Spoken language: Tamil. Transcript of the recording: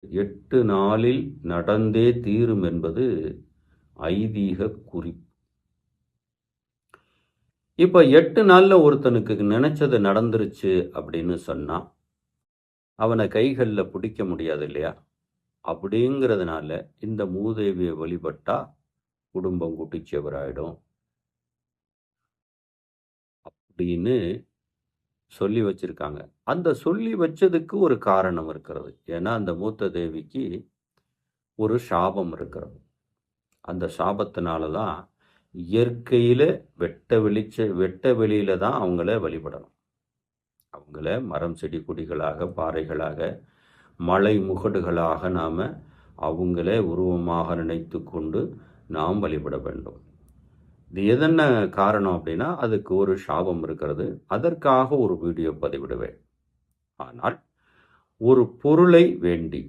8 நாளில் நடந்தே தீரும் என்பது ஐதீக குறிப்பு. இப்போ 8 நாள்ல ஒருத்தனுக்கு நினைச்சது நடந்துருச்சு அப்படின்னு சொன்னா அவனை கைகளில் பிடிக்க முடியாது இல்லையா? அப்படிங்கிறதுனால இந்த மூதேவியை வழிபட்டா குடும்பம் குட்டிச்செவராயிடும் அப்படின்னு சொல்லி வச்சிருக்காங்க. அந்த சொல்லி வச்சதுக்கு ஒரு காரணம் இருக்கிறது. ஏன்னா அந்த மூத்த தேவிக்கு ஒரு சாபம் இருக்கிறது. அந்த சாபத்தினால தான் இயற்கையில வெட்ட வெளியில தான் அவங்கள வழிபடணும். அவங்கள மரம் செடி கொடிகளாக, பாறைகளாக, மலை முகடுகளாக நாம் அவங்கள உருவமாக நினைத்து கொண்டு நாம் வழிபட வேண்டும். இது எதென்ன காரணம் அப்படின்னா அதுக்கு ஒரு சாபம் இருக்கிறது. அதற்காக ஒரு வீடியோ பதிவிடுவேன். ஆனால் ஒரு பொருளை வேண்டி